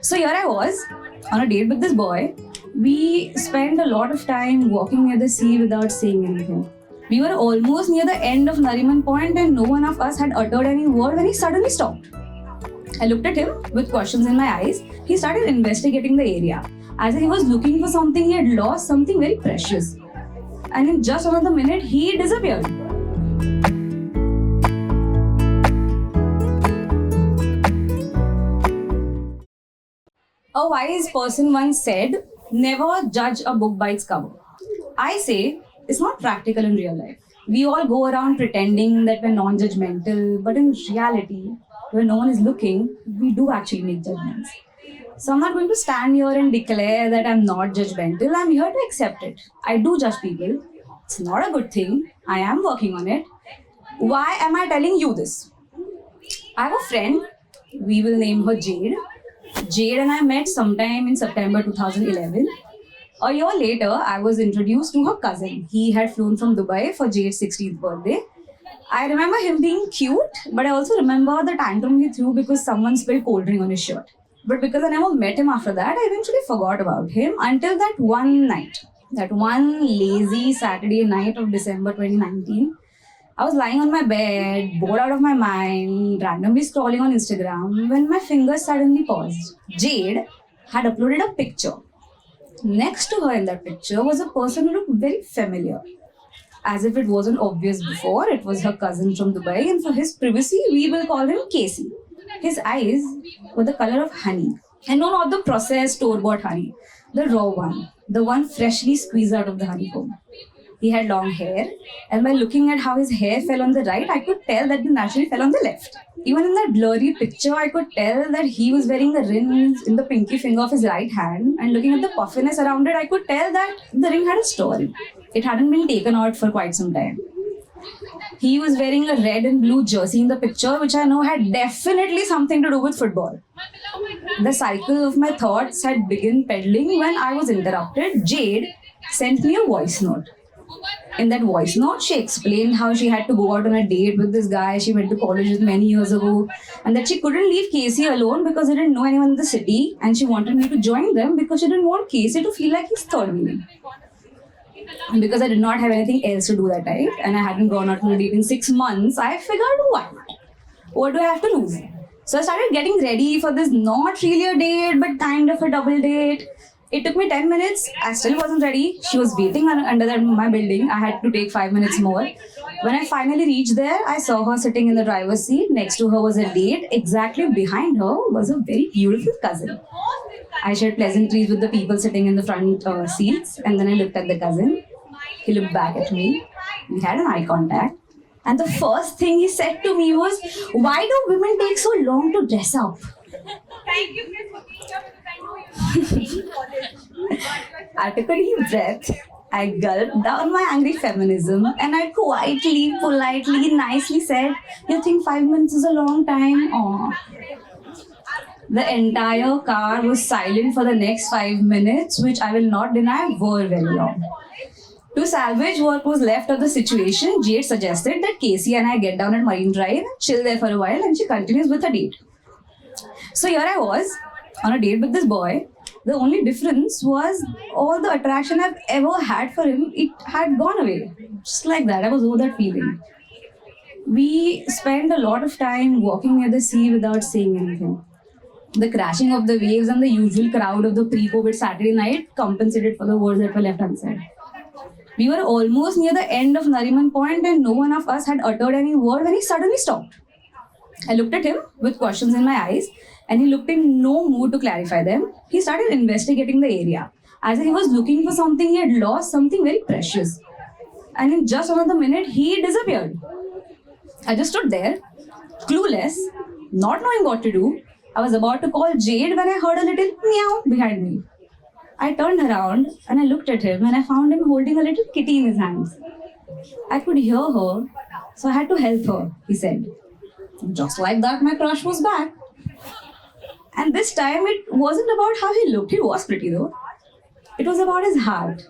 So here I was on a date with this boy. We spent a lot of time walking near the sea without saying anything. We were almost near the end of Nariman Point and no one of us had uttered any word when he suddenly stopped. I looked at him with questions in my eyes. He started investigating the area as if he was looking for something he had lost, something very precious. And in just another minute, he disappeared. A wise person once said, never judge a book by its cover. I say, it's not practical in real life. We all go around pretending that we're non-judgmental, but in reality, when no one is looking, we do actually make judgments. So I'm not going to stand here and declare that I'm not judgmental. I'm here to accept it. I do judge people. It's not a good thing. I am working on it. Why am I telling you this? I have a friend. We will name her Jade. Jade and I met sometime in September 2011. A year later, I was introduced to her cousin. He had flown from Dubai for Jade's 16th birthday. I remember him being cute, but I also remember the tantrum he threw because someone spilled cold drink on his shirt. But because I never met him after that, I eventually forgot about him until that one night. That one lazy Saturday night of December 2019. I was lying on my bed, bored out of my mind, randomly scrolling on Instagram when my fingers suddenly paused. Jade had uploaded a picture. Next to her in that picture was a person who looked very familiar. As if it wasn't obvious before, it was her cousin from Dubai, and for his privacy, we will call him Casey. His eyes were the color of honey. And no, not the processed store-bought honey, the raw one, the one freshly squeezed out of the honeycomb. He had long hair, and by looking at how his hair fell on the right, I could tell that it naturally fell on the left. Even in that blurry picture, I could tell that he was wearing a ring in the pinky finger of his right hand, and looking at the puffiness around it, I could tell that the ring had a story. It hadn't been taken out for quite some time. He was wearing a red and blue jersey in the picture, which I know had definitely something to do with football. The cycle of my thoughts had begun pedaling when I was interrupted. Jade sent me a voice note. In that voice note, she explained how she had to go out on a date with this guy she went to college with many years ago, and that she couldn't leave Casey alone because he didn't know anyone in the city, and she wanted me to join them because she didn't want Casey to feel like he's third wheeling. And because I did not have anything else to do that night, and I hadn't gone out on a date in 6 months, I figured, why not? What do I have to lose? So I started getting ready for this not really a date, but kind of a double date. It took me 10 minutes. I still wasn't ready. She was waiting under my building. I had to take 5 minutes more. When I finally reached there, I saw her sitting in the driver's seat. Next to her was a date. Exactly behind her was a very beautiful cousin. I shared pleasantries with the people sitting in the front seats, and then I looked at the cousin. He looked back at me. We had an eye contact. And the first thing he said to me was, "Why do women take so long to dress up?" Thank you, Chris, for being here because I know you're not paying college. I took a deep breath. I gulped down my angry feminism and I quietly, politely, nicely said, "You think 5 minutes is a long time?" Aw. The entire car was silent for the next 5 minutes, which I will not deny were very long. To salvage what was left of the situation, Jade suggested that Casey and I get down at Marine Drive and chill there for a while, and she continues with her date. So here I was on a date with this boy. The only difference was all the attraction I've ever had for him, it had gone away. Just like that, I was over that feeling. We spent a lot of time walking near the sea without saying anything. The crashing of the waves and the usual crowd of the pre-COVID Saturday night compensated for the words that were left unsaid. We were almost near the end of Nariman Point and no one of us had uttered any word when he suddenly stopped. I looked at him with questions in my eyes, and he looked in no mood to clarify them. He started investigating the area, as if he was looking for something he had lost, something very precious. And in just another minute, he disappeared. I just stood there, clueless, not knowing what to do. I was about to call Jade when I heard a little meow behind me. I turned around and I looked at him and I found him holding a little kitty in his hands. I could hear her, so I had to help her, he said. Just like that, my crush was back. And this time, it wasn't about how he looked. He was pretty though. It was about his heart.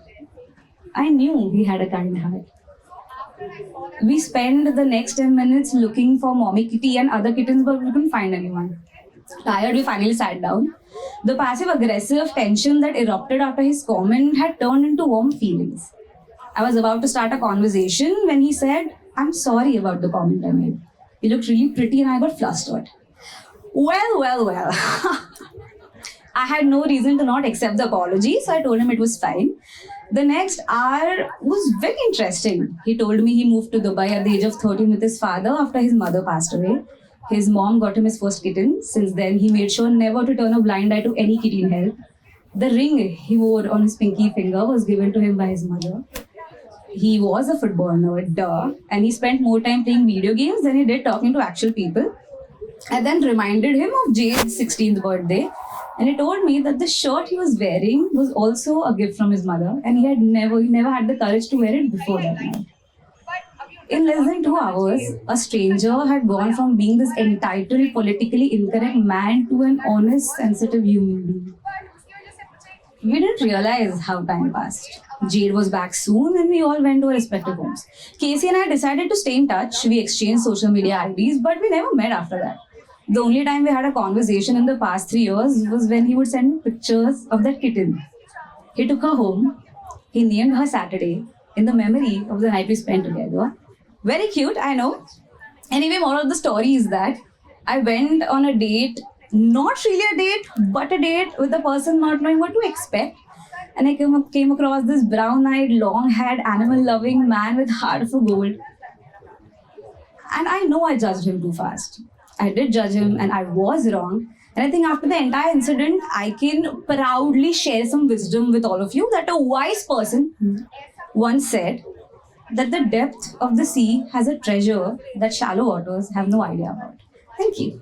I knew he had a kind heart. We spent the next 10 minutes looking for Mommy Kitty and other kittens, but we couldn't find anyone. Tired, we finally sat down. The passive aggressive tension that erupted after his comment had turned into warm feelings. I was about to start a conversation when he said, "I'm sorry about the comment I made. You looked really pretty," and I got flustered. Well. I had no reason to not accept the apology, so I told him it was fine. The next hour was very interesting. He told me he moved to Dubai at the age of 13 with his father after his mother passed away. His mom got him his first kitten. Since then, he made sure never to turn a blind eye to any kitten help. The ring he wore on his pinky finger was given to him by his mother. He was a football nerd, duh, and he spent more time playing video games than he did talking to actual people. I then reminded him of Jade's 16th birthday, and he told me that the shirt he was wearing was also a gift from his mother, and he never had the courage to wear it before that night. In less than 2 hours, a stranger had gone from being this entitled, politically incorrect man to an honest, sensitive human being. We didn't realize how time passed. Jade was back soon and we all went to our respective homes. Casey and I decided to stay in touch. We exchanged social media IDs, but we never met after that. The only time we had a conversation in the past 3 years was when he would send me pictures of that kitten. He took her home. He named her Saturday in the memory of the night we spent together. Very cute, I know. Anyway, moral of the story is that I went on a date, not really a date, but a date with a person not knowing what to expect. And I came across this brown-eyed, long-haired, animal-loving man with heart of gold. And I know I judged him too fast. I did judge him and I was wrong. And I think after the entire incident, I can proudly share some wisdom with all of you that a wise person once said that the depth of the sea has a treasure that shallow waters have no idea about. Thank you.